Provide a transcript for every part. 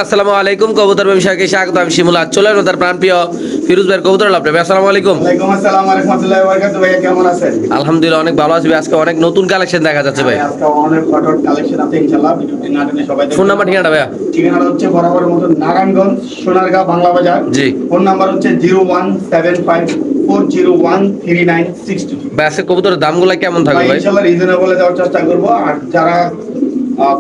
আসসালামু আলাইকুম কবুতর ব্যবসায়ীকে স্বাগত। আমি শিমুল। আজ চলে এলাম তার প্রাণপ্রিয় ফিরোজ ভাইয়ের কবুতর লাভ। আসসালামু আলাইকুম। ওয়ালাইকুম আসসালাম ওয়া রাহমাতুল্লাহি ওয়া বারাকাতুহু। ভাইয়া কেমন আছেন? আলহামদুলিল্লাহ অনেক ভালো আছি। আজকে অনেক নতুন কালেকশন দেখা যাচ্ছে ভাই। আজকে অনেক ফটোর কালেকশন আছে ইনশাআল্লাহ। ভিডিওটি না টেনে সবাই দেখুন। ফোন নাম্বার ঠিকানা ভাইয়া? ঠিকানাটা হচ্ছে বরাবরের মতো নারায়ণগঞ্জ সোনারগাঁও বাংলা বাজার। জি। ফোন নাম্বার হচ্ছে 01754013962। ভাই আজকে কবুতরের দামগুলো কেমন থাকবে ভাই? ইনশাআল্লাহ রিজনেবলে দেওয়ার চেষ্টা করব। আর যারা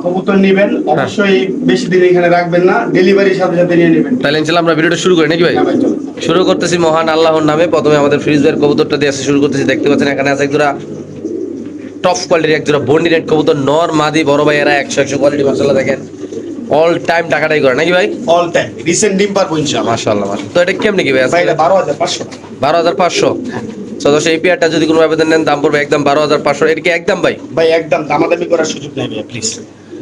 কবুতর নেবেন অবশ্যই বেশি দিন এখানে রাখবেন না, ডেলিভারির সাথে সাথে নিয়ে নেবেন। তাহলে ইনশাআল্লাহ আমরা ভিডিওটা শুরু করি নাকি ভাই? হ্যাঁ ভাই চলো। শুরু করতেছি মহান আল্লাহর নামে। প্রথমে আমাদের ফিরোজ ভাইয়ের কবুতরটা দিয়ে শুরু করতেছি। দেখতে পাচ্ছেন এখানে আছে একজোড়া টপ কোয়ালিটির একজোড়া বন্ডি রেড কবুতর, নর মাদি বড় ভাই এরা 100 কোয়ালিটি। মাশাআল্লাহ দেখেন অল টাইম টাকাটাই করে নাকি ভাই? অল টাইম রিসেন্ট ডিম পারবো ইনশাআল্লাহ। মাশাআল্লাহ মাশাআল্লাহ। তো এটা কেমনে কি ভাই? ভাই এটা 12500 টাকা। 12500। তো দশ এই পেয়ারটা যদি কোনো আবেদন নেন দাম পড়বে একদম 12500। এটা কি একদম ভাই? ভাই একদম দামাদামি করার সুযোগ নেই ভাই প্লিজ।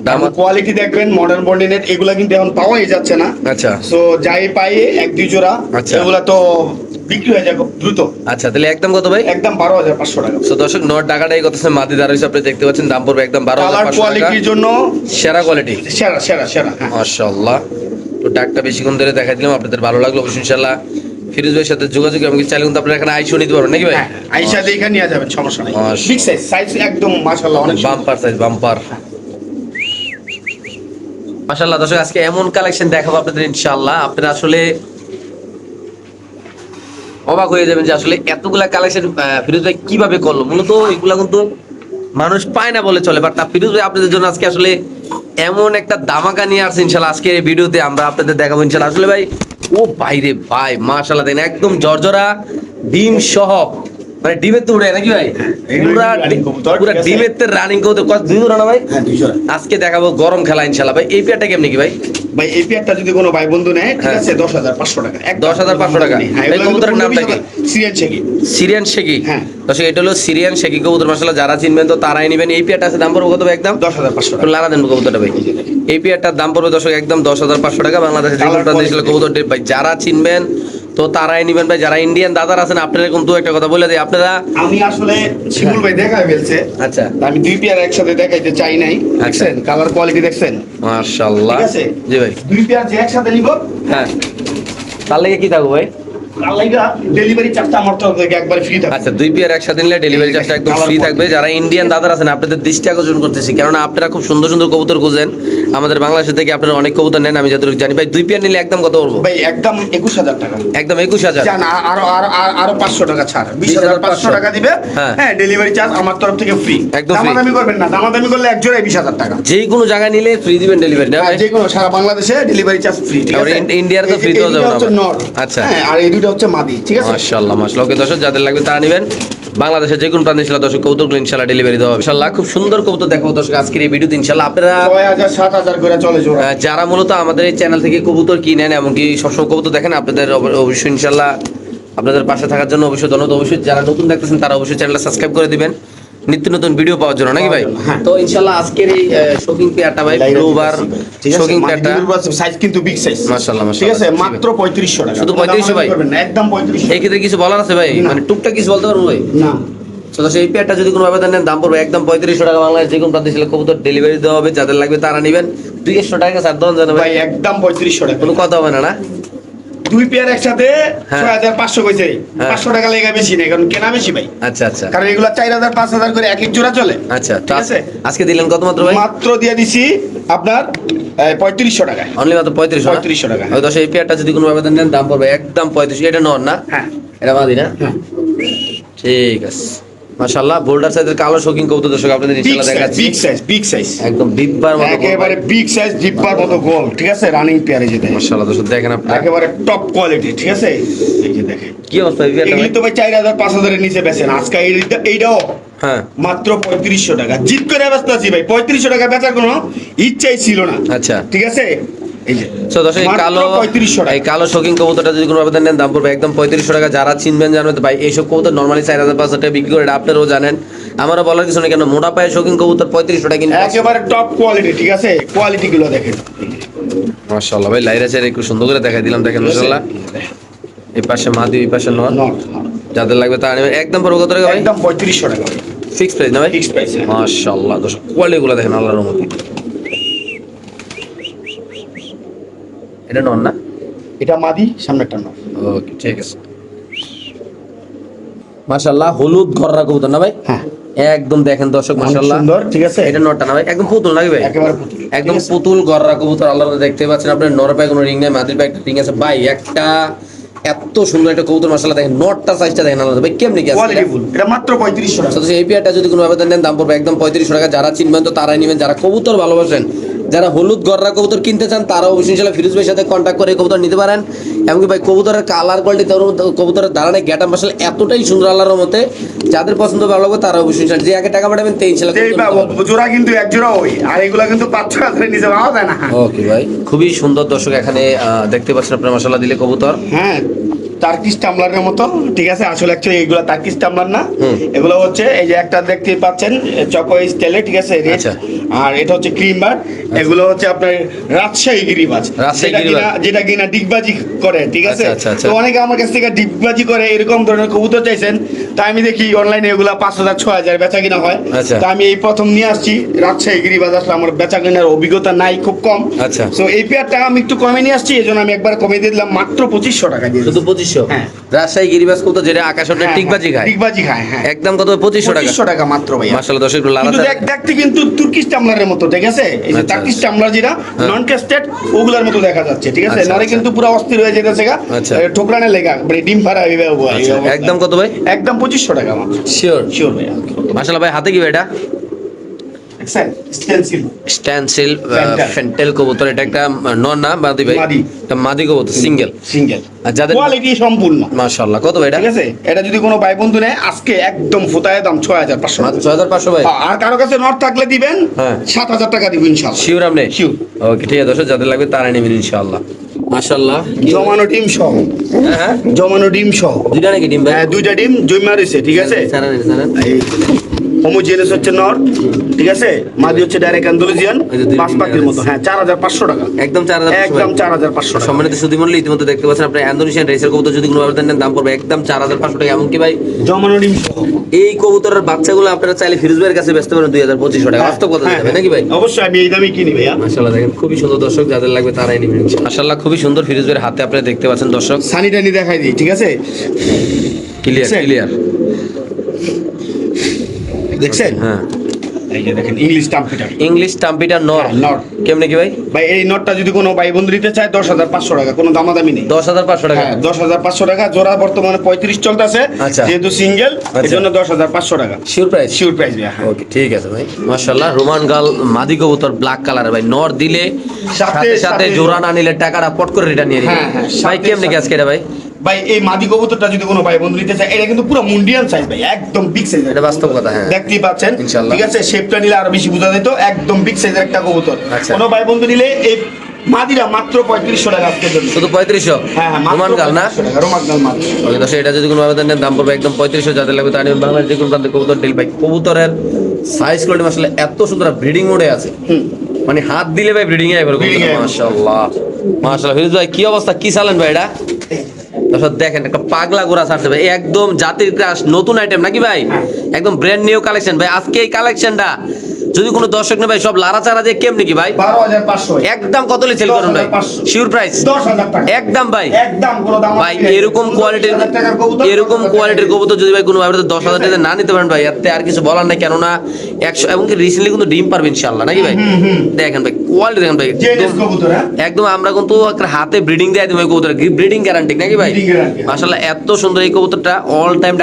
দাম কোয়ালিটি দেখবেন, মডার্ন বন্ডিনেট এগুলা কিন্তু এখন পাওয়াই যাচ্ছে না। আচ্ছা সো যাই পাই এক দুই জোড়া, আচ্ছা। এগুলা তো বিক্রি হয়ে যাবে দ্রুত। আচ্ছা তাহলে একদম কত ভাই? একদম 12500 টাকা। তো দর্শক নট টাকাটাই কত মাদি দাঁড় হিসাবে আপনি দেখতে পাচ্ছেন দাম পড়বে একদম কালার 12500 টাকা। কোয়ালিটির জন্য সেরা কোয়ালিটি, সেরা সেরা সেরা। হ্যাঁ মাশাআল্লাহ। তো ডাকটা বেশিক্ষণ ধরে দেখাই দিলাম, আপনাদের ভালো লাগলো অবশ্যই ইনশাআল্লাহ ফিরোজ ভাইয়ের সাথে যোগাযোগ এবং চাইলে কিন্তু আপনারা এখানে আইসো নিতে পারবেন নাকি ভাই? হ্যাঁ আইসা দেখে নিয়ে যাবেন, সমস্যা নাই। মাশাআল্লাহ। বিগ সাইজ, সাইজ একদম মাশাআল্লাহ অনেক বাম্পার সাইজ বাম্পার। মাশাআল্লাহ দর্শক আজকে এমন কালেকশন দেখাবো আপনাদের ইনশাআল্লাহ, আপনারা আসলে অবাক হয়ে যাবেন যে আসলে এতগুলা কালেকশন ফিরোজ ভাই কিভাবে করলো। মূলত এগুলা কিন্তু মানুষ পায় না বলে চলে, বাট ফিরোজ ভাই আপনাদের জন্য আজকে আসলে এমন একটা দামাকা নিয়ে আসছে ইনশাআল্লাহ। আজকে এই ভিডিওতে আমরা আপনাদের দেখাবো ইনশাআল্লাহ। আসলে ভাই ও বাইরে ভাই মাশাআল্লাহ দেখেন একদম জর্জরা ডিম সহ, মানে ডিমের তো উড়ে নাকি ভাই? পুরা ডিমের তো রানিং কবুতর। কত দুই জোড়া না ভাই? হ্যাঁ দুই জোড়া। আজকে দেখাবো গরম খেলা ইনশাআল্লাহ। ভাই এই পেয়ারটা কেমনি কি ভাই? ভাই এই পেয়ারটা যদি কোনো ভাই বন্ধু নেয় ঠিক আছে 10500 টাকা। 10500 টাকা। এই কবুতরের নামটা কি? সিরিয়ান শেকি। সিরিয়ান শেকি। হ্যাঁ দর্শক এটা হলো সিরিয়ান শেকি কবুতর। মাশাআল্লাহ যারা চিনবেন তো তারাই নেবেন। এই পেয়ারটা আছে দাম পড়বে কত ভাই? একদম 10500 টাকা। লারা দেন কবুতরটা ভাই। এই পেয়ারটার দাম পড়বে দর্শক একদম 10500 টাকা। বাংলাদেশে যে কোনটা দিয়েছিল কবুতর ভাই যারা চিনবেন তো তারাই নেবেন ভাই। যারা ইন্ডিয়ান দাদার আছেন আপনারা কিন্তু একটা কথা বলে দিই, আপনারা আমি আসলে শিমুল ভাই দেখায় ফেলছে। আচ্ছা আমি দুই পেয়ার একসাথে দেখাইতে চাই নাই। দেখছেন কালার কোয়ালিটি দেখছেন? মাশাআল্লাহ। ঠিক আছে জি ভাই। দুই পেয়ার যে একসাথে নিব, হ্যাঁ তার লাগে কি থাকবো ভাই? আল্লাহইগা ডেলিভারি চার্জটা আমার তরফ থেকে একবারে ফ্রি থাকবে। আচ্ছা দুই পেয়ার একসাথে নিলে ডেলিভারি চার্জটা একদম ফ্রি থাকবে। যারা ইন্ডিয়ান দাদার আছেন আপনাদের দৃষ্টি আকর্ষণ করতেছি, কেননা আপনারা খুব সুন্দর সুন্দর কবুতর খুঁজেন। আমাদের বাংলাদেশ থেকে আপনারা অনেক কবুতর নেন আমি যতটুকু জানি। ভাই দুই পেয়ার নিলে একদম কত পড়বো ভাই? একদম 21000 টাকা। একদম 21000। জান আরো আরো আরো 500 টাকা ছাড়, 20500 টাকা দিবে। হ্যাঁ ডেলিভারি চার্জ আমার তরফ থেকে ফ্রি। একদম free। দামাদামি করবেন না, দামাদামি করলে এক জোড়ায় 20000 টাকা। যে কোনো জায়গায় নিলে ফ্রি দিবেন ডেলিভারি না ভাই? যে কোনো সারা বাংলাদেশে ডেলিভারি চার্জ ফ্রি। ঠিক আর আছে ইন্ডিয়ার তো ফ্রি দেওয়া যাবে না। হচ্ছে নর। আচ্ছা হ্যাঁ আর এই দুটো হচ্ছে মাদি। ঠিক আছে মাশাআল্লাহ মাশাআল্লাহ। ওকে দর্শক যাদের লাগবে তারা নেবেন। বাংলাদেশের যে কোনো প্রান্তে ইনশাআল্লাহ দর্শক কবুতরগুলো ইনশাআল্লাহ ডেলিভারি দেওয়া হবে ইনশাআল্লাহ। খুব সুন্দর কবুতর দেখাবো দর্শক আজকের এই ভিডিওতে ইনশাআল্লাহ। আপনারা 6000 7000 করে চলে জোড়া। যারা মূলত আমাদের এই চ্যানেল থেকে কবুতর কিনেন এমনকি সবসময় কবুতর দেখেন, আপনাদের অবশ্যই ইনশাআল্লাহ আপনাদের পাশে থাকার জন্য অবশ্যই ধন্যবাদ। অবশ্যই যারা নতুন দেখতেছেন তারা অবশ্যই চ্যানেলটা সাবস্ক্রাইব করে দিবেন নিত্য নতুন ভিডিও পাওয়ার জন্য নাকি ভাই? তো ইনশাআল্লাহ আজকের এই শোকিং পেয়ারটা ভাই ব্লুবার শোকিং পেয়ারটা সাইজ কিন্তু বিগ সাইজ। মাশাআল্লাহ মাশাআল্লাহ। ঠিক আছে মাত্র 3500 টাকা। শুধু 3500 ভাই? একদম 3500। এই ক্ষেত্রে কিছু বলার আছে ভাই? মানে টুকটাক কিছু বলতে পারবো ভাই? না তো সেই পেয়ারটা যদি কোনো আবেদন নেন দাম পড়বে একদম 3500 টাকা। বাংলাদেশ যে কোনো প্রান্তে ছিল কবুতর ডেলিভারি দেওয়া হবে। যাদের লাগবে তারা নেবেন। 200 টাকা ছাড় দেন জানো ভাই? ভাই একদম 3500 টাকা। কোনো কথা হবে না না? দুই পেয়ার একসাথে হ্যাঁ। 6500 কইছে। হ্যাঁ। 500 টাকা লেগা বেশি না, কারণ কেনা বেশি ভাই। আচ্ছা আচ্ছা কারণ এগুলো 4000 5000 করে এক এক জোড়া চলে। আচ্ছা। তো ঠিক আছে আজকে দিলেন কত মাত্র ভাই? মাত্র দিয়ে দিছি আপনার 3500 টাকা। অনলি মাত্র 3500 টাকা। ওই দশ এই পেয়ারটা যদি কোনো আবেদন নেন দাম পড়বে একদম 3500। এটা নন না? হ্যাঁ এটা বাদি না? হ্যাঁ ঠিক আছে মাশাআল্লাহ। বোল্ডার সাইজের কালো শোকিং কবুতর দর্শক আপনাদের ইনশাআল্লাহ দেখাচ্ছি। বিগ সাইজ একদম ডিব্বার মতো একেবারে বিগ সাইজ ডিব্বার মতো গোল। ঠিক আছে রানিং পেয়ারে যেতে মাশাআল্লাহ দর্শক দেখেন আপনারা একেবারে টপ কোয়ালিটি। ঠিক আছে এই যে দেখেন কি অবস্থা এই পেয়ারটা এগুলি ভাই? তো ভাই 4000 5000 এর নিচে বেচেন। আজকে এইটাও হ্যাঁ মাত্র 3500 টাকা। জিত করে ব্যস্ত আছি ভাই, 3500 টাকা বেচার কোনো ইচ্ছাই ছিল না। আচ্ছা ঠিক আছে এই যে সো দর্শক এই কালো 3500 টাকা। এই কালো শোকিং কবুতরটা যদি কোনো আবেদন নেন দাম পড়বে একদম 3500 টাকা। যারা চিনবেন জানবেন তো ভাই এইসব কবুতর নরমালি 4000 5000 টাকা বিক্রি করে, এটা আপনারাও জানেন। আমারও বলার কিছু নেই, কেন মোটা পায়ের শোকিং কবুতর 3500 টাকা কিনতে একেবারে টপ কোয়ালিটি। ঠিক আছে কোয়ালিটি গুলো দেখেন মাশাআল্লাহ ভাই। লাইরা চাই একটু সুন্দর করে দেখাই দিলাম দেখেন মাশাআল্লাহ। এই পাশে মাদি এই পাশে নর। যাদের লাগবে তারা নেবেন। একদম পড়বে কত টাকা ভাই? একদম 3500 টাকা ফিক্স প্রাইস না ভাই? Fixed price. মাশাআল্লাহ দর্শক কোয়ালিটি গুলো দেখেন আল্লাহর রহমতে। এটা নন না? এটা মাদি, সামনেরটা নর। ওকে ঠিক আছে। মাশাআল্লাহ হলুদ গররা কবুতর না ভাই? হ্যাঁ একদম দেখেন দর্শক অনেক মাশাআল্লাহ সুন্দর, ঠিক আছে। এটা নরটা না ভাই? একদম পুতুল নাকি ভাই? একেবারে পুতুল, একদম ঠিক আছে? পুতুল গররা কবুতর আল্লাহর মধ্যে দেখতে পাচ্ছেন আপনার। নর পায়ে কোনো রিং নেই, মাদির পায়ে একটা রিং আছে ভাই। একটা এত সুন্দর একটা কবুতর মাশাআল্লাহ দেখেন, নটটা সাইজটা দেখেন আলাদা ভাই। কেমনে কি আছে কোয়ালিটি ফুল, এটা মাত্র 3500 টাকা। এই পেয়ারটা যদি কোনো আবেদন নেন দাম পড়বে একদম 3500 টাকা। যারা চিনবেন তো তারাই নেবেন, যারা কবুতর ভালোবাসেন, যারা হলুদ গররা কবুতর কিনতে চান তারাও অবশ্যই ইনশাআল্লাহ ফিরোজ ভাইয়ের সাথে কন্ট্যাক্ট করে কবুতর নিতে পারেন। এমনকি ভাই কবুতরের কালার কোয়ালিটি, কবুতরের দাঁড়ানে গেট আপ মাশাআল্লাহ এতটাই সুন্দর আল্লাহর মতে, যাদের পছন্দ ভালো লাগবে তারা অবশ্যই ইনশাআল্লাহ যে আগে টাকা পাঠাবেন তে ইনশাআল্লাহ এই জোড়া কিন্তু এক জোড়া ওই, আর এগুলা কিন্তু 5-6 হাজারের নিচে পাওয়া যায় না। ওকে ভাই, খুবই সুন্দর দর্শক এখানে দেখতে পাচ্ছেন আপনারা মাশাআল্লাহ দিলে কবুতর। হ্যাঁ টার্কিশ টামলারের মতো, ঠিক আছে। আসলে অ্যাকচুয়ালি এগুলো টার্কিশ টামলার না, এগুলো হচ্ছে এই যে একটা দেখতে পাচ্ছেন চকো স্টাইলে, ঠিক আছে, রেড। আচ্ছা। আর এটা হচ্ছে ক্রিম বার্ড, এগুলো হচ্ছে আপনার রাজশাহী গিরিবাজ, রাজশাহী গিরিবাজ। যেটা কিনা ডিগবাজি করে, ঠিক আছে। আচ্ছা, আচ্ছা, আচ্ছা। তো অনেকে আমার কাছ থেকে ডিগবাজি করে এরকম ধরনের কবুতর চাইছেন, তাই আমি দেখি অনলাইনে এগুলা 5000-6000 বেচা কিনা হয়। আচ্ছা। তো আমি এই প্রথম নিয়ে আসছি রাজশাহী গিরিবাজ, আসলে আমার বেচা কেনার অভিজ্ঞতা নাই, খুব কম। আচ্ছা। তো এই পেয়ারটা আমি একটু কমে নিয়ে আসছি, এই জন্য আমি একবার কমে দিয়ে দিলাম, মাত্র 2500 টাকা দিয়ে শুধু 2500? হ্যাঁ। রাজশাহী গিরিবাজ কবুতর যেটা আকাশে টিকবাজি খায়, টিকবাজি খায়, হ্যাঁ। একদম কত? 2500 টাকা। 2500 টাকা মাত্র ভাই। মাশাআল্লাহ দর্শক লালা কিন্তু দেখতে কিন্তু তুর্কিশ টামলারের মতো, ঠিক আছে। এই যে আচ্ছা, টার্কিশ টামলার যেটা নন কাস্টেড, ওগুলার মতো দেখা যাচ্ছে, ঠিক আছে। আচ্ছা, নরে আচ্ছা। কিন্তু পুরো অস্থির হয়ে যেতেছে গা, আচ্ছা। ঠোকরানে লেগা, মানে ডিম ফাড়া এই আচ্ছা, অবস্থা। একদম কত ভাই? একদম 2500 টাকা মাত্র। শিওর? শিওর ভাই। মাশাআল্লাহ ভাই, হাতে কি ভাই এটা? দেখছেন স্টেনসিল স্ট্যান্সিল ফ্যান্টাল। ফেন্টেল কবুতর। এটা একটা নর না মাদি ভাই? মাদি। এটা মাদি কবুতর, সিঙ্গেল। সিঙ্গেল, আর যাদের কোয়ালিটি সম্পূর্ণ, মাশাআল্লাহ। কত ভাই এটা? ঠিক আছে। এটা যদি কোনো ভাই বন্ধু নেয় আজকে একদম ফুতায় দাম 6500 মাত্র 6500 ভাই? আর কারো কাছে নট থাকলে দিবেন, হ্যাঁ। 7000 টাকা দিব ইনশাআল্লাহ। শিওর আপনি? শিওর। ওকে ঠিক আছে দর্শক, যাদের লাগবে তারা নেবেন ইনশাআল্লাহ। মাশাআল্লাহ। জমানো ডিম সহ, হ্যাঁ হ্যাঁ, জমানো ডিম সহ। দুইটা নাকি ডিম ভাই? হ্যাঁ, দুইটা ডিম জমা রয়েছে, ঠিক আছে। জানেন জানেন। এই হোমোজিনিয়াস হচ্ছে নর, ঠিক আছে। মাদি হচ্ছে ডাইরেক্ট আন্দালুজিয়ান, এই যে দুই পাঁচ পাখির মতো। হ্যাঁ, 4500 টাকা, একদম 4500 একদম 4500 টাকা। সম্মানিত সুধী মণ্ডলী, ইতিমধ্যে দেখতে পাচ্ছেন আপনি ইন্দোনেশিয়ান রেসার কবুতর যদি কোনো আবেদন নেন দাম পড়বে একদম 4500 টাকা। এমনকি ভাই জমানো ডিম সহ। এই কবুতরের বাচ্চাগুলো আপনারা চাইলে ফিরোজ ভাইয়ের কাছে বেচতে পারেন 2500 টাকা। বাস্তব কথা হ্যাঁ, যাবে নাকি ভাই? অবশ্যই আমি এই দামে কিনি ভাইয়া। মাশাআল্লাহ দেখেন খুবই সুন্দর দর্শক, যাদের লাগবে তারাই নেবেন মাশাআল্লাহ। খুবই সুন্দর ফিরোজ ভাইয়ের হাতে আপনারা দেখতে পাচ্ছেন দর্শক। সানি টানি দেখাই দিই, ঠিক আছে। ক্লিয়ার দেখছেন? ক্লিয়ার। দেখছেন? হ্যাঁ, এই যে দেখেন ইংলিশ টাম্পিটার, ইংলিশ টাম্পিটার নর। হ্যাঁ, নর। কেমনে কি ভাই? ভাই এই নটটা যদি কোনো ভাই বন্ধু নিতে চায় 10500 টাকা, কোনো দামাদামি নেই। 10500 টাকা? হ্যাঁ, 10500 টাকা জোড়া, বর্তমানে 35 চলতেছে। আচ্ছা। যেহেতু সিঙ্গেল, আচ্ছা। এজন্য 10500 টাকা শিওর প্রাইস? শিওর প্রাইস ভাইয়া। হ্যাঁ। ওকে ঠিক আছে ভাই। মাশাআল্লাহ রোমান গাল মাদি কবুতর ব্ল্যাক কালারের ভাই। নর দিলে সাথে সাথে সাথে জোড়া না নিলে টাকাটা পট করে রিটার্ন নিয়ে নিবে। হ্যাঁ, হ্যাঁ, ভাই সাথে কেমনে কি আজকে এটা ভাই? ভাই এই মাদি কবুতরটা যদি কোনো ভাই বন্ধু নিতে চায়, এটা কিন্তু পুরো মুন্ডিয়ান সাইজ ভাই, একদম বিগ সাইজ। এটা বাস্তব কথা, হ্যাঁ। দেখতেই পাচ্ছেন, ইনশাআল্লাহ। ঠিক আছে। শেপটা নিলে আরো বেশি বোঝা যেত, একদম বিগ সাইজের একটা কবুতর। আচ্ছা। কোনো ভাই বন্ধু নিলে এই মাদিরা মাত্র 3500 টাকা আজকের জন্য। শুধু 3500? হ্যাঁ, হ্যাঁ, রোমান গাল না? 3500 টাকা, রোমান গাল মাদি। ওকে দর্শক, এটা যদি কোনো আবেদন নেন দাম পড়বে একদম 3500। যাদের লাগবে তারা নেবেন। বাংলাদেশ যে কোনো প্রান্তে কবুতর ডিল ভাই। কবুতরের সাইজ কোয়ালিটি মাশাআল্লাহ এত সুন্দর, ব্রিডিং মোডে আছে। মানে হাত দিলে ভাই ব্রিডিং এ আইবে Breeding এ আইবে। মাশাআল্লাহ মাশাআল্লাহ। ফিরোজ ভাই কি অবস্থা, কি চালেন ভাই এটা? দর্শক দেখেন একটা পাগলা গোরা ছাড়ছে ভাই, একদম জাতির ক্রাশ, নতুন আইটেম নাকি ভাই? একদম ব্র্যান্ড নিউ কালেকশন ভাই। আজকে এই কালেকশনটা যদি কোনো দর্শক নেই ভাই, সব লাড়াচাড়া দিয়ে কেমনি কি ভাই? 12500 একদম কত লি সেল করুন ভাই? 10500 শিওর প্রাইস? 10000 টাকা একদম ভাই। একদম কোনো দাম ভাই এরকম কোয়ালিটির, এরকম কোয়ালিটির কবুতর যদি ভাই কোনো ভাবে 10,000 টাকা না নিতে পারেন ভাই, এতে আর কিছু বলার নাই। কেননা 100 এমনকি রিসেন্টলি কিন্তু ডিম পারবে ইনশাআল্লাহ নাকি ভাই? দেখেন ভাই কোয়ালিটি দেখেন ভাই, জেনেস কবুতর। হ্যাঁ, একদম আমরা কিন্তু একটা হাতে ব্রিডিং দিয়ে দিই কবুতর, ব্রিডিং গ্যারান্টি নাকি ভাই? Breeding guarantee। মাশাআল্লাহ এত সুন্দর এই কবুতরটা, অল টাইম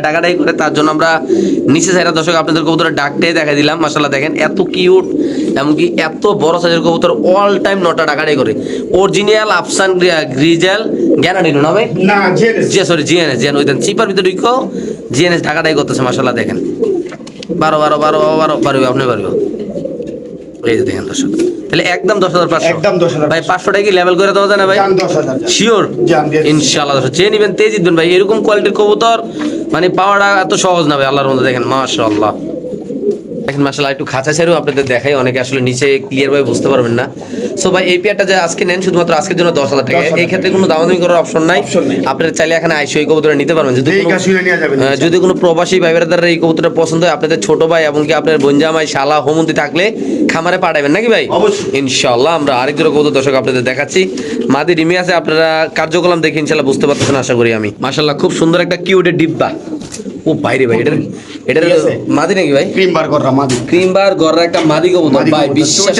ডাকাডাকি করে, তার জন্য আমরা নিচে সাইরা দর্শক আপনাদের কবুতরের ডাকটাই দেখা দিলাম। মাশাআল্লাহ দেখেন এত কিউট, এমনকি এত বড় সাইজের কবুতর, অল টাইম নটা ডাকাডাকি করে। অরিজিনাল আফসান গ্রিজেল গ্যারান্টি না ভাই? না জেনেস। জি সরি জিএনএস, জিএন ওইদিন চিপার ভিতরে ঢুকো জিএনএস ঢাকাটাই করতেছে। মাশাআল্লাহ দেখেন 12 আপনি পারবে। এই যে দেখেন দর্শক, তাহলে একদম 10,500। একদম 10,500 ভাই 500 টাকা কি লেভেল করে দেওয়া যায় না ভাই? জান 10,000 শিওর? জান দিয়ে দিচ্ছি। ইনশাআল্লাহ দর্শক যে নিবেন তেজ জিতবেন ভাই। এরকম কোয়ালিটির কবুতর মানে পাওয়াটা এত সহজ না ভাই, আল্লাহর মধ্যে দেখেন মাশাআল্লাহ। এখন মাশাআল্লাহ একটু খাঁচা ছেড়েও আপনাদের দেখাই, অনেকে আসলে নিচে ক্লিয়ার ভাবে বুঝতে পারবেন না। সো ভাই এই পেয়ারটা যে আজকে নেন শুধুমাত্র আজকের জন্য 10,000 টাকা, এই ক্ষেত্রে কোনো দামাদামি করার অপশন নাই। আপনারা চাইলে এখানে আইসো এই কবুতরটা নিতে পারবেন। যদি কোনো প্রবাসী ভাই ব্রাদাররা এই কবুতরটা পছন্দ হয়, আপনাদের ছোট ভাই এবং কি আপনার বোনজামাই শালা হোমন্তি থাকলে খামারে পাঠাবেন নাকি ভাই? অবশ্যই। ইনশাআল্লাহ আমরা আরেক জোড়া কবুতর দর্শক আপনাদের দেখাচ্ছি। মাদি ডিমি আছে, আপনারা কার্যকলাপ দেখে ইনশাআল্লাহ বুঝতে পারতেছেন আশা করি আমি। মাশাআল্লাহ খুব সুন্দর একটা কিউটের ডিব্বা। ও বাইরে ভাই, এটা মাদি নাকি ভাই? ক্রিম বার করা মাদি, ক্রিম বার গররা একটা মাদি কবুতর ভাই, বিশ্বাস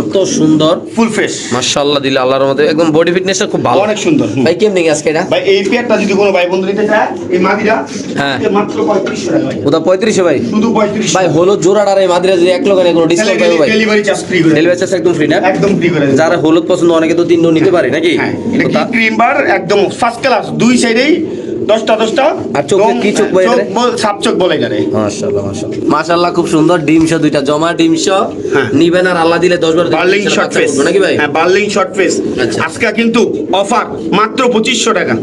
এত সুন্দর ফুল ফ্রেশ মাশাআল্লাহ দিলে আল্লাহর রহমতে একদম বডি ফিটনেসটা খুব ভালো, অনেক সুন্দর। ভাই কেমনে কি আজকে এটা ভাই এই পেয়ারটা যদি কোনো ভাই বন্ধু নিতে চায়, এই মাদিরা হ্যাঁ মাত্র 3500 টাকা ভাই, ওটা 3500 ভাই, শুধু 3500 ভাই হলো জোড়াটা আর এই মাদিরা যদি এক লোকের কোনো ডিসকাউন্ট পাবে ভাই? ডেলিভারি চার্জ ফ্রি করে, ডেলিভারি চার্জ একদম ফ্রি না? একদম ফ্রি করে। যারা হলুদ পছন্দ অনেকে তো তিনটো নিতে পারে নাকি? হ্যাঁ, এটা কি ক্রিম বার একদম ফার্স্ট ক্লাস, দুই সাইডেই 10টা আর চোখে কি চোখ ভাই এটা? সাপ চোখ বলে জানে। মাশাআল্লাহ মাশাআল্লাহ মাশাআল্লাহ খুব সুন্দর ডিমশো, দুইটা জমা ডিমশো হ্যাঁ। নিবেন আর আল্লাহ দিলে 10 বার বার্লিং শর্ট ফেস নাকি ভাই? হ্যাঁ, বার্লিং শর্ট ফেস আচ্ছা। আজকে কিন্তু অফার মাত্র 2500 টাকা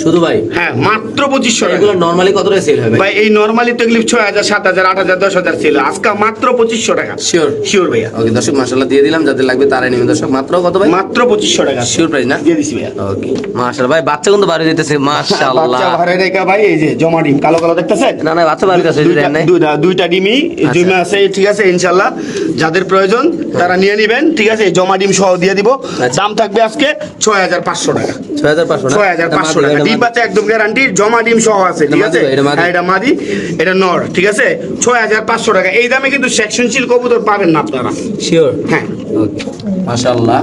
শুধু ভাই? হ্যাঁ, মাত্র 2500 টাকা। এগুলো নরমালি কত টাকা সেল হয় ভাই? ভাই এই নরমালি তো এগুলি 6000 7000 8000 10000 ছিল, আজকে মাত্র 2500 টাকা। শিওর? শিওর ভাইয়া। ওকে দর্শক মাশাআল্লাহ দিয়ে দিলাম, যাদের লাগবে তারাই নেবেন দর্শক। মাত্র কত ভাই? মাত্র 2500 টাকা শিওর প্রাইস না? দিয়ে দিছি ভাইয়া। ওকে মাশাআল্লাহ ভাই বাচ্চা কিন্তু বাড়ি দিতেছে মাশাআল্লাহ। বাচ্চা ভারে রেখা ভাই, এই যে জমা ডিম কালো কালো দেখতেছেন? না না বাচ্চা বাড়ি দিতেছে দুইটা ডিমই জমা আছে, ঠিক আছে ইনশাআল্লাহ। যাদের প্রয়োজন তারা নিয়ে নেবেন, ঠিক আছে? জমা ডিম সহ দিয়ে দিব। দাম থাকবে আজকে 6500 টাকা। 6500 না? 6500 টাকা। ডিম বাচ্চা একদম গ্যারান্টি, জমা ডিম সহ আছে, ঠিক আছে? হ্যাঁ, এটা মাদি, এটা নর, ঠিক আছে? 6500 টাকা। এই দামে কিন্তু সেকশনশীল কবুতর পাবেন না আপনারা। শিওর? হ্যাঁ, ওকে মাশাআল্লাহ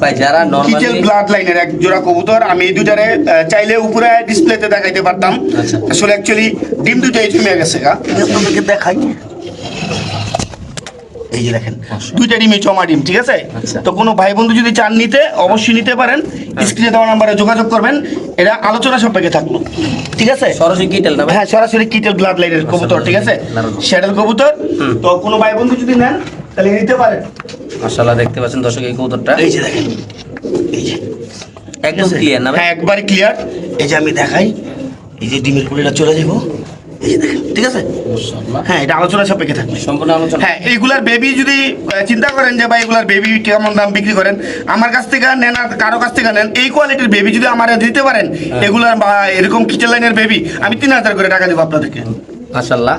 ভাই যারা কিটেল নরমালি ব্লাড লাইনের এক জোড়া কবুতর, আমি এই দুটারে চাইলে উপরে ডিসপ্লেতে দেখাইতে পারতাম। আচ্ছা। আসলে অ্যাকচুয়ালি ডিম দুটাই জমে গেছে গা, আপনাদেরকে দেখাই। এই যে দেখেন দুইটা ডিমই জমা ডিম, ঠিক আছে? আচ্ছা। তো কোনো ভাই বন্ধু যদি চান নিতে অবশ্যই নিতে পারেন, স্ক্রিনে দেওয়া নাম্বারে যোগাযোগ করবেন। এটা আলোচনা সাপেক্ষে থাকলো, ঠিক আছে? সরাসরি কিটেল না ভাই? হ্যাঁ, সরাসরি কিটেল ব্লাড লাইনের কবুতর, ঠিক আছে? শ্যাডেল কবুতর। তো কোনো ভাই বন্ধু যদি নেন তাহলে নিতে পারেন। মাশাআল্লাহ দেখতে পাচ্ছেন দর্শক এই কবুতরটা এই যে দেখেন, এই যে একদম ক্লিয়ার না ভাই? হ্যাঁ, একবারে ক্লিয়ার। এই যে আমি দেখাই, এই যে ডিমের পুলিটা চলে যাবো, এই যে দেখেন, ঠিক আছে? মাশাআল্লাহ হ্যাঁ, এটা আলোচনা সাপেক্ষে থাকবে। সম্পূর্ণ আলোচনা। হ্যাঁ, এইগুলার বেবি যদি চিন্তা করেন যে ভাই এগুলার বেবি কেমন দাম বিক্রি করেন, আমার কাছ থেকে নেন আর কারো কাছ থেকে নেন, এই কোয়ালিটির বেবি যদি আমার দিতে পারেন, এগুলার বা এরকম কিচেন লাইনের বেবি আমি 3000 করে টাকা দেবো আপনাদেরকে। মাশাআল্লাহ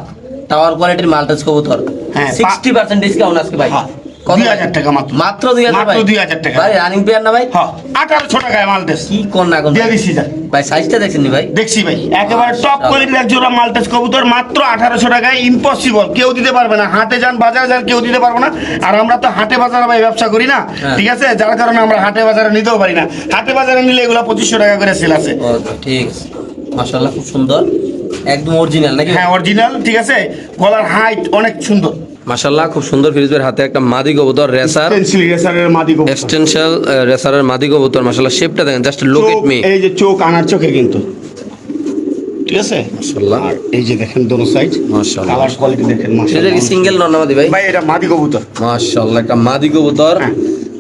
টাওয়ার কোয়ালিটির মাল্টাস কবুতর, হ্যাঁ, 60% ডিসকাউন্ট আজকে ভাই। হ্যাঁ, কত 2000 টাকা মাত্র। মাত্র 2000 মাত্র ভাই? 2000 টাকা। ভাই রানিং পেয়ার না ভাই? হ্যাঁ, 1800 টাকায় মালটেস কি কোন না কোন দিয়ে দিচ্ছি যা। ভাই সাইজটা দেখছেন নি ভাই? দেখছি ভাই, একেবারে টপ কোয়ালিটির এক জোড়া মালটেস কবুতর মাত্র 1800 টাকায়। ইম্পসিবল, কেউ দিতে পারবে না। হাটে যান, বাজারে যান, কেউ দিতে পারবে না। আর আমরা তো হাটে বাজারে ভাই ব্যবসা করি না, হ্যাঁ। ঠিক আছে? যার কারণে আমরা হাটে বাজারে নিতেও পারি না। হাটে বাজারে নিলে এগুলো 2500 টাকা করে সেল আছে। ও ঠিক আছে মাশাআল্লাহ খুব সুন্দর একদম অরিজিনাল নাকি? হ্যাঁ, অরিজিনাল, ঠিক আছে? গলার হাইট অনেক সুন্দর। মাশাআল্লাহ খুব সুন্দর। ফিরোজের হাতে একটা মাদি কবুতর রেসার, পেন্সিল রেসারের মাদি কবুতর। এক্সটেনশনাল রেসারের মাদি কবুতর। মাশাআল্লাহ শেপটা দেখেন, জাস্ট লুক চোখ, এট মি। এই যে চোখ আনার চোখে কিন্তু, ঠিক আছে? মাশাআল্লাহ আর এই যে দেখেন দোনো সাইড, মাশাআল্লাহ। কালার কোয়ালিটি দেখেন এটা কি মাশাআল্লাহ। সিঙ্গেল নর না মাদি ভাই? ভাই এটা মাদি কবুতর। মাশাআল্লাহ একটা মাদি কবুতর। হ্যাঁ।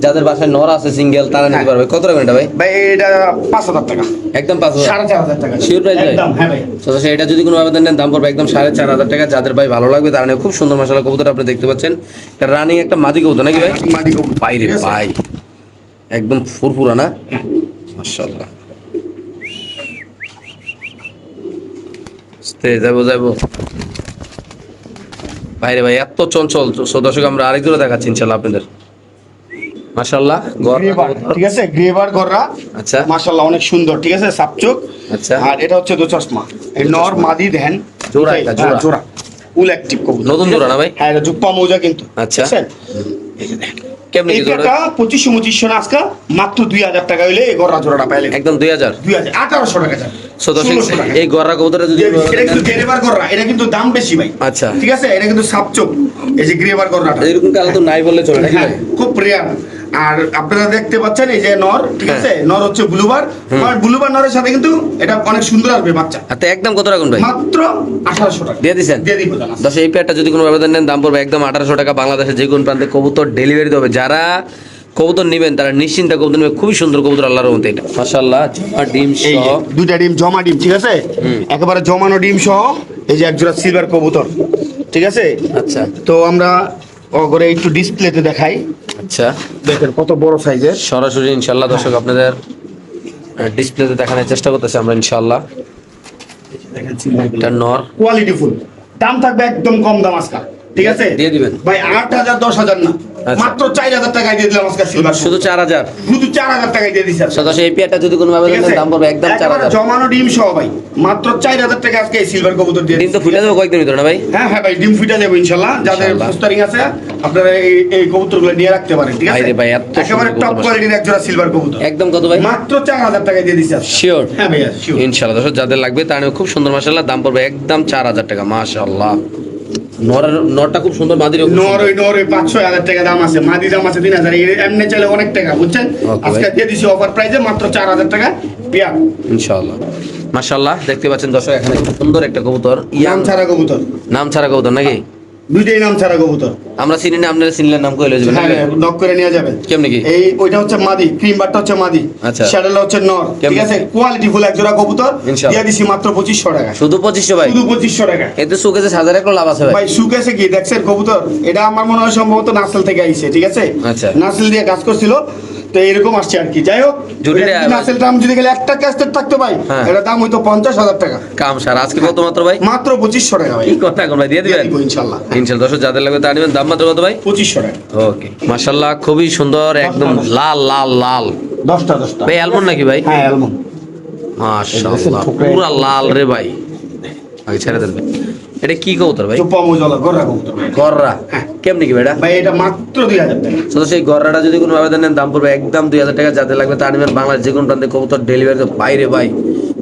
যাদের বাসায় নর আছে সিঙ্গেল তারা নিতে হ্যাঁ। পারবে। কত টাকা এটা ভাই? ভাই এটা 5000 টাকা, একদম 5000? 4500 টাকা। Sure price ভাই? একদম, হ্যাঁ ভাই। তো এটা যদি কোনো আবেদন নেন দাম পড়বে একদম 4500 টাকা। যাদের ভাই ভালো লাগবে তারা নিয়ে খুব সুন্দর মাশাআল্লাহ কবুতর আপনি দেখতে পাচ্ছেন। এটা রানিং একটা মাদি কবুতর নাকি ভাই? মাদি কবুতর। বাইরে ঠিক আছে? ভাই একদম ফুরফুরা না? মাশাআল্লাহ যাবো বাইরে ভাই এত চঞ্চল। সো দর্শক আমরা আরেক জোড়া দেখাচ্ছি ইনশাআল্লাহ আপনাদের। মাশাআল্লাহ গ্রেভার, ঠিক আছে? গ্রেভার গররা, আচ্ছা মাশাআল্লাহ অনেক সুন্দর, ঠিক আছে? সাপচোক। আচ্ছা। আর এটা হচ্ছে দো চশমা। এই নর মাদি দেন জোড়া এটা, জোড়া। জোড়া ফুল অ্যাক্টিভ কবুতর। নতুন জোড়া না ভাই? হ্যাঁ, এটা জুপ্পা মৌজা কিন্তু। আচ্ছা। ঠিক আছে? এই যে দেখেন কেমনে কি জোড়া? এটা 2500 না আজকে মাত্র 2000 টাকা হইলে এই গররা জোড়াটা পাইলে একদম 2000? 1800 টাকা যায়। সো দর্শক 1600 টাকা। এই গররা কবুতরটা যদি এটা কিন্তু গ্রেভার গররা, এটা কিন্তু দাম বেশি ভাই। আচ্ছা। ঠিক আছে? এটা কিন্তু সাপচোক, এই যে গ্রেভার গররাটা এরকম কালার তো নাই বললে চলে নাকি হ্যাঁ, ভাই? খুব রেয়ার। আর আপনারা দেখতে পাচ্ছেন এই যে নর, ঠিক হ্যাঁ। আছে? নর হচ্ছে ব্লুবার। আর ব্লুবার নরের সাথে কিন্তু এটা অনেক সুন্দর আসবে বাচ্চা। আচ্ছা একদম কত রাখুন ভাই? মাত্র 1800 টাকা দিয়ে দিছেন? দিয়ে দিব জানা। দশ এই পেয়ারটা যদি কোনো আবেদন নেন দাম পড়বে একদম 1800 টাকা। বাংলাদেশের যে কোনো প্রান্তে কবুতর ডেলিভারি দেবে। যারা কবুতর নেবেন তারা নিশ্চিন্তে কবুতর নেবে। খুবই সুন্দর কবুতর আল্লাহর রহমতে এটা মাশাআল্লাহ। আর ডিম এই সহ যে দুইটা ডিম জমা ডিম, ঠিক আছে? একেবারে জমানো ডিম সহ এই যে একজোড়া সিলভার কবুতর, ঠিক আছে। আচ্ছা তো আমরা করে একটু ডিসপ্লেতে দেখাই, আচ্ছা, দেখেন কত বড় সাইজের। সরাসরি ইনশাল্লাহ দর্শক আপনাদের ডিসপ্লেতে দেখানোর চেষ্টা করতেছি আমরা ইনশাল্লাহ। দেখেন এটা নর, কোয়ালিটি ফুল, দাম থাকবে একদম কম দাম আজকে, ঠিক আছে দিয়ে দিবেন ভাই। 8,000 10,000 না, আচ্ছা। মাত্র 4,000 টাকায় দিয়ে দিলাম আজকে সিলভার, শুধু 4000। শুধু 4,000 টাকায় দিয়ে দিছি আজকে। সদস্য এই পেয়ারটা যদি কোনো ভাবে ঠিক নেন আছে? দাম পড়বে একদম একেবারে 4000। জমানো ডিম সহ ভাই, মাত্র 4,000 টাকা আজকে এই সিলভার কবুতর দিয়ে ডিম তো ফুটে দেবো কয়েকদিন ভিতরে না ভাই? হ্যাঁ হ্যাঁ ভাই, ডিম ফুটা দেবো ইনশাল্লাহ। যাদের ইনশাল্লাহ। পোস্টারিং আছে আপনারা এই কবুতরগুলো নিয়ে রাখতে পারেন, ঠিক আছে ভাই রে ভাই, এত একেবারে সুন্দর টপ কবুতর। কোয়ালিটির এক জোড়া সিলভার কবুতর, একদম কত ভাই? মাত্র 4,000 টাকায় দিয়ে দিছি আজকে। শিওর? হ্যাঁ ভাইয়া শিওর। ইনশাআল্লাহ দর্শক যাদের লাগবে তার খুব সুন্দর মাশাআল্লাহ, দাম পড়বে একদম 4000 টাকা। মাশাআল্লাহ, নরটা খুব সুন্দর, মাদিরও খুব সুন্দর। নরওয়ে 5,000 টাকা দাম আছে, মাদি দাম আছে 3,000, এমনি চাইলে অনেক টাকা, বুঝছেন। Okay, আজকে দিয়ে দিছি অফার প্রাইসে মাত্র 4,000 টাকা পেয়ার। ইনশাআল্লাহ মাশাআল্লাহ, দেখতে পাচ্ছেন দর্শক এখানে খুব সুন্দর একটা কবুতর, নাম ছাড়া কবুতর, নাম ছাড়া কবুতর নাকি? দুইটাই নাম ছাড়া কবুতর। আমরা চিনি না, আপনারা চিনলেন, নাম কইলে যাবেন হ্যাঁ নক করে নিয়ে যাবেন। কেমনে কি? এই ওইটা হচ্ছে মাদি, ক্রিম বারটা হচ্ছে মাদি, আচ্ছা। শ্যাডেলটা হচ্ছে নর, ঠিক কেমনে? আছে। কোয়ালিটি ফুল এক জোড়া কবুতর ইনশাআল্লাহ। দিয়ে দিছি মাত্র 2,500 টাকা, শুধু 2500 ভাই? শুধু 2,500 টাকা। এতে শোকেসে 1000 একটু লাভ আছে ভাই। ভাই সুকেছে কি দেখছেন কবুতর, এটা আমার মনে হয় সম্ভবত নাসেল থেকে আইছে, ঠিক আছে। আচ্ছা। নাসেল দিয়ে কাজ করছিল, তো এরকম আসছে আর কি। যাই হোক, জটিল নাসেল দাম যদি গেলে একটা ক্যাস্টের থাকতো ভাই, হ্যাঁ। এটা দাম হইতো 50,000 টাকা। কাম সার আজকে কত মাত্র ভাই? মাত্র 2,500 টাকা ভাই, কি কথা এখন ভাই, দিয়ে দিয়ে দিবেন? দিব ইনশাল্লাহ। ইনশাআল্লাহ দর্শক যাদের লাগবে তার নেবেন, দাম মাত্র কত ভাই? 2,500 টাকা। ওকে মাশাআল্লাহ, খুবই সুন্দর, একদম লাল লাল লাল 10টা ভাই। অ্যালমন্ড নাকি ভাই? হ্যাঁ অ্যালমন্ড। মাশাআল্লাহ পুরা লাল রে ভাই। আগে ছেড়ে দেন ভাই। এটা কি কবুতর ভাই? চোপা মোজলা গররা কবুতর ভাই। গররা? হ্যাঁ। কেমনে কি ভাই এটা? ভাই এটা মাত্র 2,000 টাকা। তো সেই গররাটা যদি কোনো ভাবে দেন দাম পড়বে একদম 2000 টাকা। যাদের লাগবে তার নেবেন, বাংলাদেশ যে কোনো প্রান্তে কবুতর ডেলিভারি বাইরে ভাই।